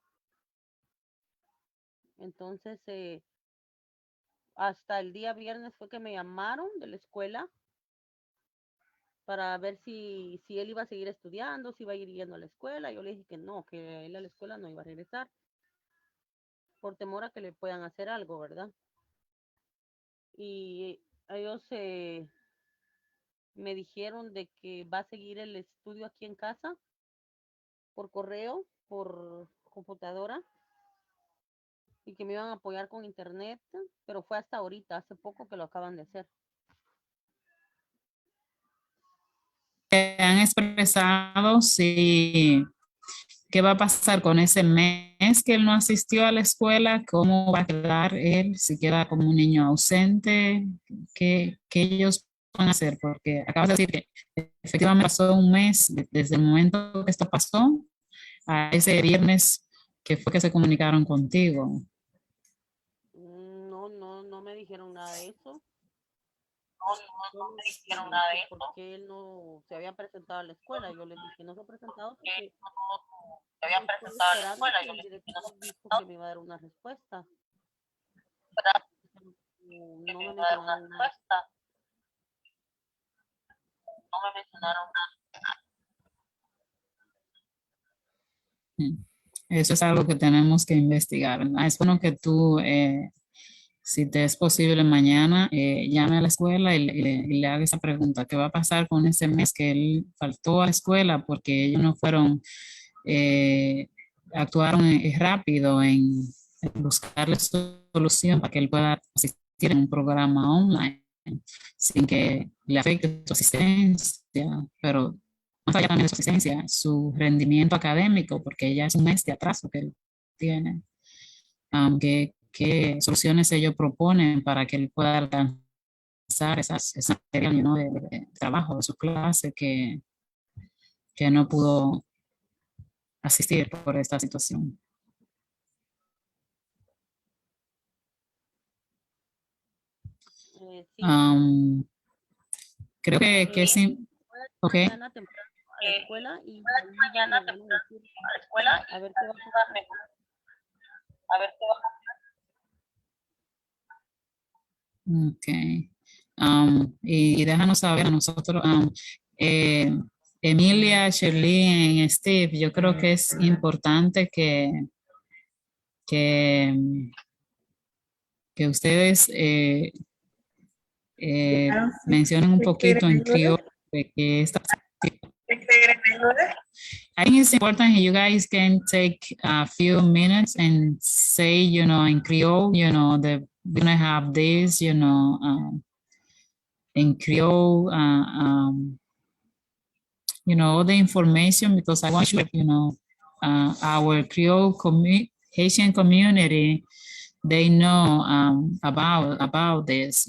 Entonces, hasta el día viernes fue que me llamaron de la escuela para ver si él iba a seguir estudiando, si iba a ir yendo a la escuela. Yo le dije que no, que él a la escuela no iba a regresar, por temor a que le puedan hacer algo, ¿verdad? Y ellos me dijeron de que va a seguir el estudio aquí en casa, por correo, por computadora, y que me iban a apoyar con internet, pero fue hasta ahorita, hace poco que lo acaban de hacer. Han expresado si qué va a pasar con ese mes que él no asistió a la escuela, cómo va a quedar él, si queda como un niño ausente, qué ellos van a hacer, porque acabas de decir que efectivamente pasó un mes desde el momento que esto pasó a ese viernes que fue que se comunicaron contigo. No me dijeron nada de eso. No me dijeron nada de eso. Porque él no se había presentado a la escuela. Yo les dije, no se ha presentado porque Se había presentado a la escuela. el Yo le dije, director no se dijo presentó, que me iba a dar una respuesta. No que me me iba a dar una mencionaron nada. respuesta. No me mencionaron nada. Eso es algo que tenemos que investigar, ¿verdad? Es bueno que tú, si te es posible mañana, llame a la escuela y le haga esa pregunta. ¿Qué va a pasar con ese mes que él faltó a la escuela porque ellos no fueron, actuaron rápido en buscarle solución para que él pueda asistir en un programa online sin que le afecte su asistencia, pero más allá también de su asistencia, su rendimiento académico, porque ya es un mes de atraso que él tiene. ¿Qué soluciones ellos proponen para que él pueda alcanzar ese material, ¿no? de trabajo, de su clase que no pudo asistir por esta situación? Sí, Creo que sí. Ok. mañana temprano a la escuela y Mañana temprano a la escuela a ver qué va a pasar. A ver qué va a pasar. Ok. Y déjanos saber a nosotros, Emilia, Sherlyn, Steve, yo creo que es importante que ustedes mencionen un poquito en criollo de que esta I think it's important you guys can take a few minutes and say, in Creole, we're gonna have this, in Creole, all the information, because I want you, our Creole Haitian community, they know about this,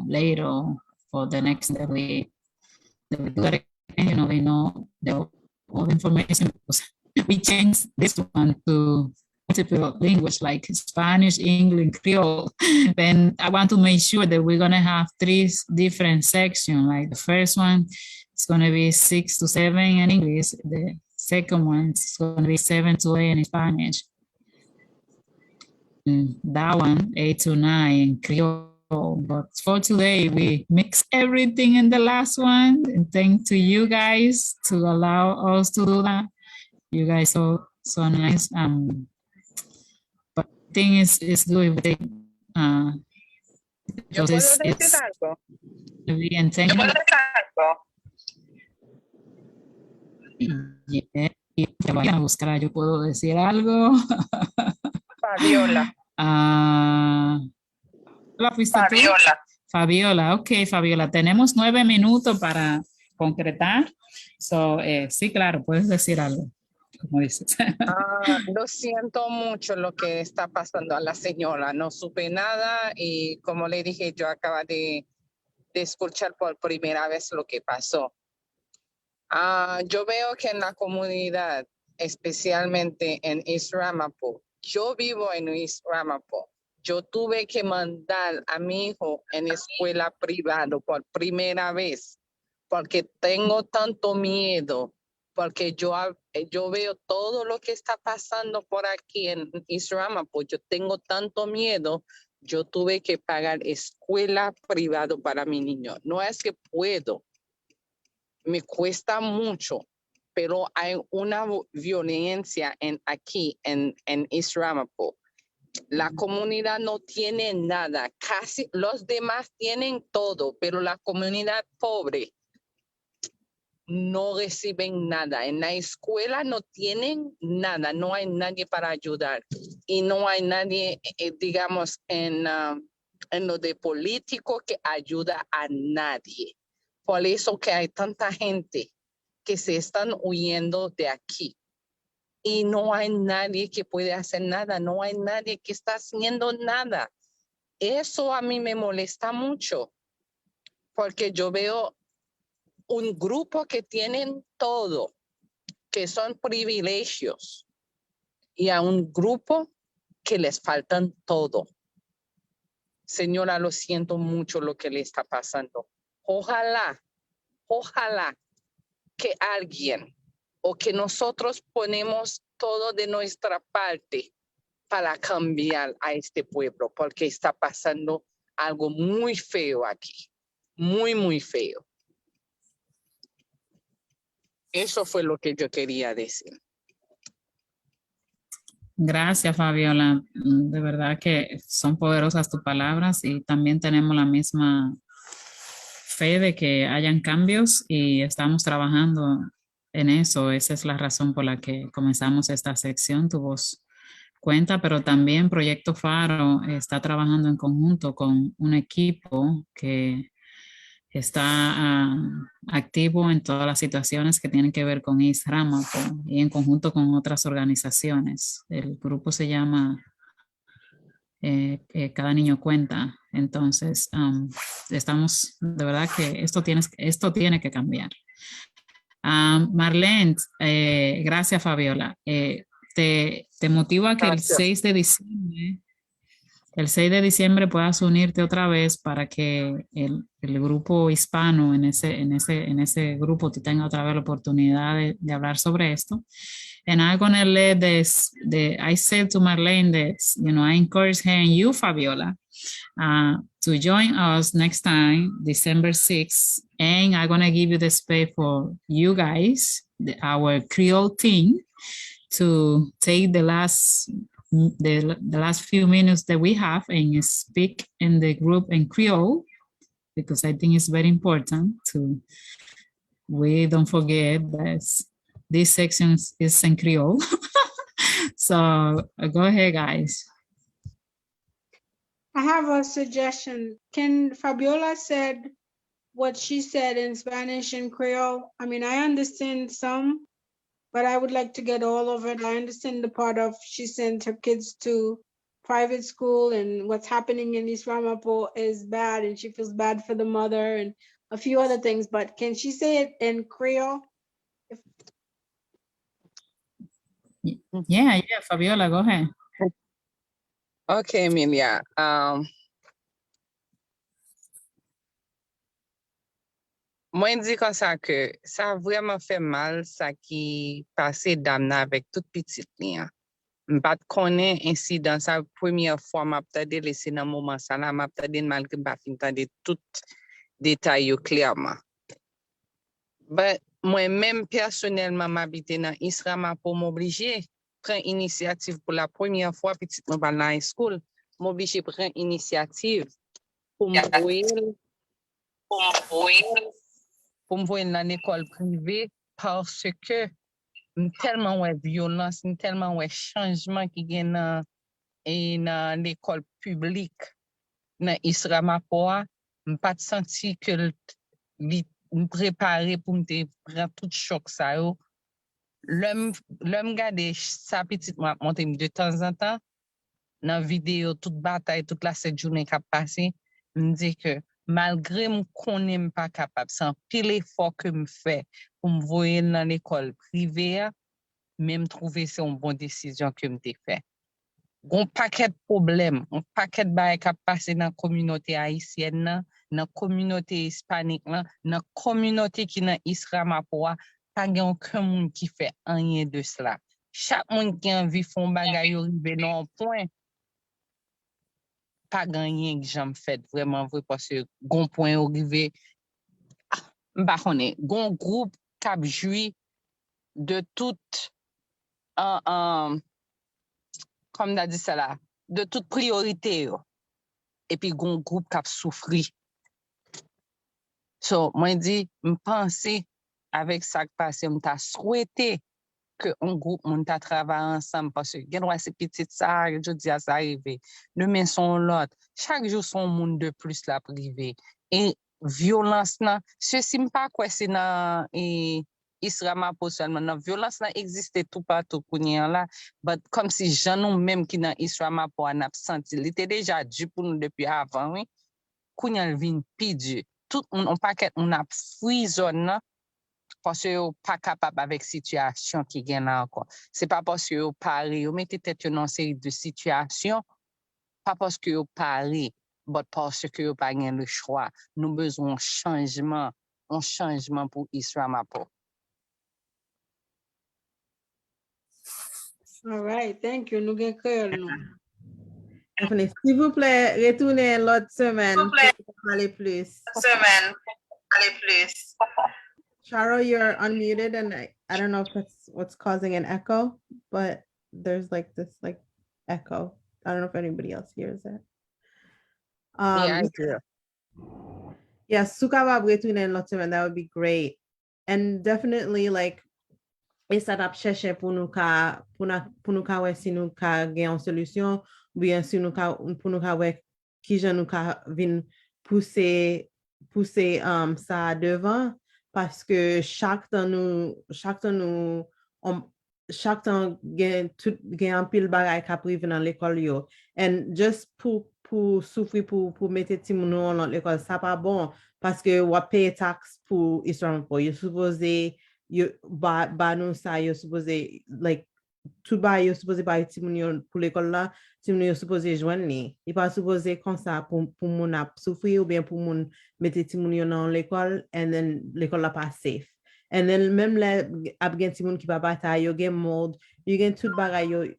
later for the next that we do that again, they know all the information, because we changed this one to multiple language like Spanish, English, Creole. Then I want to make sure that we're gonna have 3 different sections. Like the first one is gonna be 6 to 7 in English. The second one is gonna be 7 to 8 in Spanish. And that one, 8 to 9 in Creole. But for today, we mix everything in the last one. And thank to you guys to allow us to do that. You guys are so nice. But the thing is good. Yo puedo decir algo. Bien, Yo puedo decir algo. Yeah. Y te vayan a buscar, yo puedo decir algo. Fabiola. ¿La fuiste tú? Fabiola. Fabiola, ok, Fabiola, tenemos 9 minutos para concretar. So, sí, claro, puedes decir algo, como dices. Lo siento mucho lo que está pasando a la señora. No supe nada y como le dije, yo acabo de escuchar por primera vez lo que pasó. Yo veo que en la comunidad, especialmente en East Ramapo, Yo vivo en East Ramapo. Yo tuve que mandar a mi hijo en escuela privada por primera vez porque tengo tanto miedo, porque yo veo todo lo que está pasando por aquí en East Ramapo. Yo tengo tanto miedo. Yo tuve que pagar escuela privada para mi niño. No es que puedo, me cuesta mucho, pero hay una violencia aquí en East Ramapo. La comunidad no tiene nada, casi los demás tienen todo, pero la comunidad pobre no reciben nada. En la escuela no tienen nada, no hay nadie para ayudar y no hay nadie, digamos, en lo de político que ayuda a nadie. Por eso que hay tanta gente que se están huyendo de aquí y no hay nadie que puede hacer nada, no hay nadie que está haciendo nada. Eso a mí me molesta mucho porque yo veo un grupo que tienen todo, que son privilegios, y a un grupo que les faltan todo. Señora, lo siento mucho lo que le está pasando. Ojalá que alguien o que nosotros ponemos todo de nuestra parte para cambiar a este pueblo, porque está pasando algo muy feo aquí, muy, muy feo. Eso fue lo que yo quería decir. Gracias, Fabiola. De verdad que son poderosas tus palabras y también tenemos la misma fe de que hayan cambios y estamos trabajando en eso. Esa es la razón por la que comenzamos esta sección. Tu voz cuenta, pero también Proyecto Faro está trabajando en conjunto con un equipo que está activo en todas las situaciones que tienen que ver con East Ramapo y en conjunto con otras organizaciones. El grupo se llama Cada Niño Cuenta. Entonces, estamos, de verdad que esto tiene que cambiar. Marlene, gracias Fabiola. Te motiva a que Gracias. el 6 de diciembre puedas unirte otra vez para que el grupo hispano en ese grupo te tenga otra vez la oportunidad de hablar sobre esto. And I'm gonna let I said to Marlene that, I encourage her and you, Fabiola, to join us next time, December 6th. And I'm gonna give you the space for you guys, our Creole team, to take the last few minutes that we have and speak in the group in Creole, because I think it's very important we don't forget that this section is in Creole. So go ahead, guys. I have a suggestion. Can Fabiola said what she said in Spanish and Creole? I mean, I understand some, but I would like to get all of it. I understand the part of she sent her kids to private school and what's happening in East Ramapo is bad and she feels bad for the mother and a few other things, but can she say it in Creole? Yeah, Fabiola, go ahead. Okay, Emilia. Moi, dis comme ça que ça a vraiment fait mal, ça qui passé d'amna avec toute petite ligne. M'pas connaît incident ça première fois m'a tade laissé dans moment ça là m'a tade malgré pas fin tade tout détail clairement. Ben moi-même personnellement m'habiter dans East Ramapo m'obligé prendre initiative pour la première fois petite moi dans high school m'obligé prendre initiative pour m'envoyer dans l'école privée parce que tellement ouais violence, tellement ouais changement qui gagne dans l'école publique dans East Ramapo, pas senti que me préparer pour me prendre tout choc ça yo. L'homme garder sa petite monter de temps en temps dans vidéo toute bataille toute la cette journée qui a passé, me dit que malgré me connais pas capable sans pile effort que me fait pour me voir dans l'école privée, même trouver c'est une bonne décision que me fait. gon paquet problème, un paquet bagay qui passé dans la communauté haïtienne, dans la communauté hispanique, dans la communauté qui dans Isramapoa, pas gen aucun monde qui fait rien de cela. Chaque monde qui a envie font bagay yo rive non point. Pas gagné que j'en fait vraiment vrai parce que gon point yo rive m'pa connaît, gon groupe qui joui de toute comme on dit ça là, de toute priorité yo. Et puis gon groupe qui a souffri. So, moi dit, m'pense avec ça qui passe, m'ta souhaité que un groupe moun ta travaille ensemble parce que gen wè c'est petit ça, je dis à ça arrivé. Demain son l'autre. Chaque jour son monde de plus la privé. Et violence là, ceci m'pas quoi c'est dans Isramapo seulement. La violence là existe tout partout kounyen là, but comme si gens nous même qui dans Isramapo en absenti. Il était déjà dû pour nous depuis avant, oui. Kounyen vin pi dû. Tout on paquet on a prison parce que vous pas capable avec situation qui gagne là encore. C'est pas parce que vous parlez, vous mettez tête dans une série de situations, pas parce que vous parlez, mais parce que vous pas le choix. Nous besoin un changement pour Isramapo. All right, thank you. Nous gen cœur nous. Stephanie, s'il vous plaît, retournez l'autre semaine pour parler plus. Charo, you're unmuted, and I don't know if that's what's causing an echo, but there's like this like echo. I don't know if anybody else hears it. Yeah, I do. Yes, sukaba retourner l'autre semaine, that would be great. And definitely like esa tap chèche pour nous ka wè si nou ka gen yon solution, ou bien si nou ka pou nou ka wè ki jan nou ka vin pousser sa devan, parce que chaque temps gen an pile bagay ka prive nan l'école yo. And just pour souffrir pour mettre ti moun nou nan l'école, ça pas bon, parce que wap paye tax pour Isramapo. Yo supposé yo ba nou sa yo supposé like tout ba yo supposé ba ti moun yo pour l'école là, ti moun yo supposé joindre ni. Il pas supposé comme ça pour moun ap souffrir ou bien pour moun mettre ti moun yo dans l'école and then l'école là pas safe. And then même les ap gen ti moun ki pa bataille, yo gen mold, yo gen tout bagay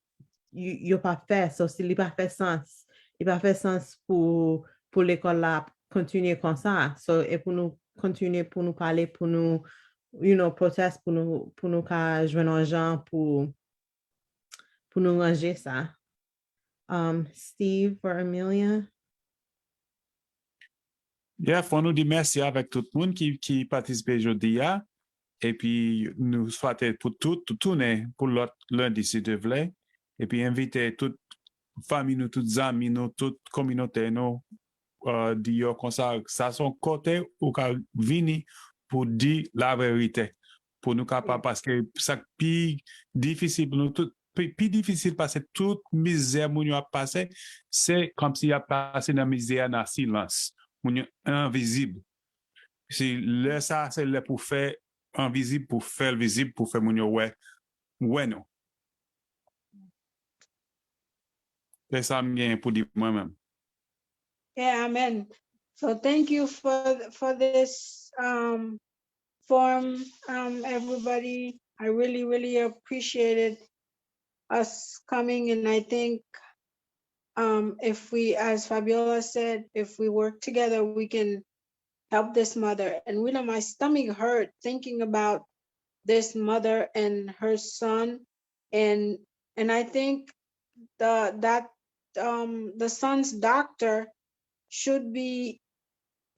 yo pas fait, so si li pas fait sens. Il pas fait sens pour l'école là continuer comme ça. So et pour nous continuer pour nous parler pour nous protest pour nous ka joindre gens pour nous ranger ça. Steve or Amelia? Yeah, faut nous dire merci avec tout le monde qui participe aujourd'hui. Et puis, nous souhaitons pour tourner pour l'autre lundi, si tu veux. Et puis, inviter toute famille, nous, toutes amis, nous, toute communauté, nous, dire comme ça son côté ou qu'à venir pour dire la vérité. Pour nous capables, parce que ça plus difficile pour nous, plus difficile parce que toute misère que nous a passé, c'est comme s'il a passé dans la misère dans le silence. Nous invisible. Si là, ça, c'est là pour faire invisible, pour faire visible, pour faire mon ouais non. C'est ça que pour dire moi-même. Yeah, amen. So thank you for this forum, everybody. I really appreciated us coming, and I think if we, as Fabiola said, if we work together, we can help this mother. And my stomach hurt thinking about this mother and her son, and I think the son's doctor should be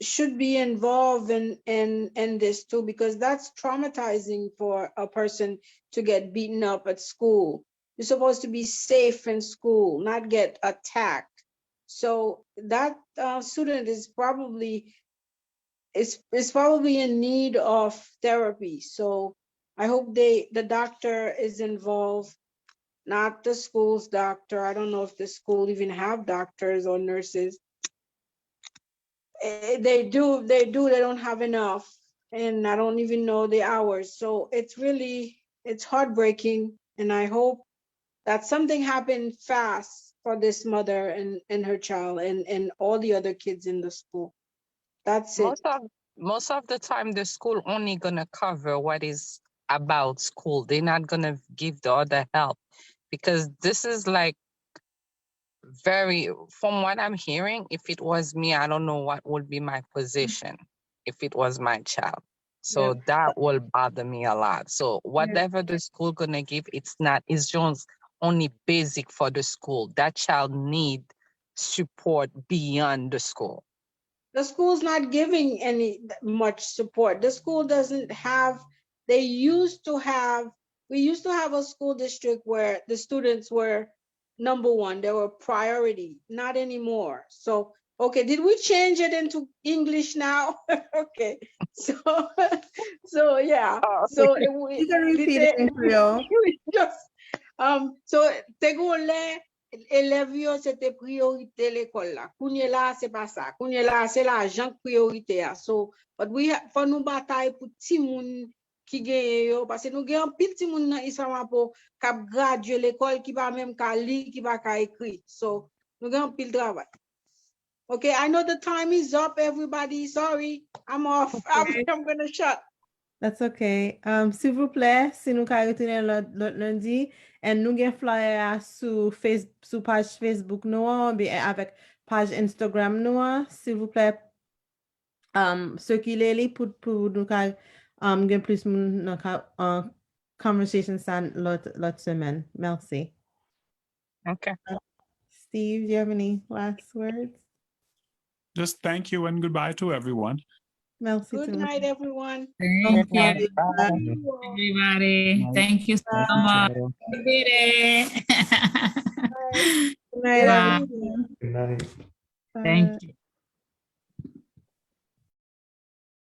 involved in this too, because that's traumatizing for a person to get beaten up at school. You're supposed to be safe in school, not get attacked. So that student is probably in need of therapy. So I hope the doctor is involved, not the school's doctor. I don't know if the school even have doctors or nurses. They do, they don't have enough, and I don't even know the hours. So it's heartbreaking, and I hope that something happened fast for this mother and her child and all the other kids in the school. That's it. Most of the time, the school only gonna cover what is about school. They're not gonna give the other help because this is like from what I'm hearing, if it was me, I don't know what would be my position if it was my child. So that will bother me a lot. So whatever the school gonna give, it's just only basic for the school. That child need support beyond the school. The school's not giving any much support. The school doesn't have, we used to have a school district where the students were number one, they were priority, not anymore. So, okay, did we change it into English now? Okay, so yeah, so You can repeat it in Creole. so tegole élève yo c'était priorité l'école là. Kounye là c'est pas ça. Kounye là c'est l'argent priorité a. So but we for nous bataille pour ti moun qui gagne yo parce que nous gagne pile ti moun nan Isamapo k'ap graduer l'école qui pas même ka li qui pas ka écrit. So nous gagne pile travail. Okay, I know the time is up, everybody. Sorry, I'm off. I'm gonna shut. That's okay. S'il vous plaît, si nous ka retourner l'autre lundi, et nous gen flyer sur page Facebook nous, bien avec page Instagram nous, s'il vous plaît, circulez-les pour nous ka gen plus moun nan conversation san l'autre semaine. Merci. Okay. Steve, do you have any last words? Just thank you and goodbye to everyone. Merci. Good night, everyone. Thank you, Bye. everybody. Thank you so much. We did it. Good night, Wow. everyone. Good night. Bye. Thank you.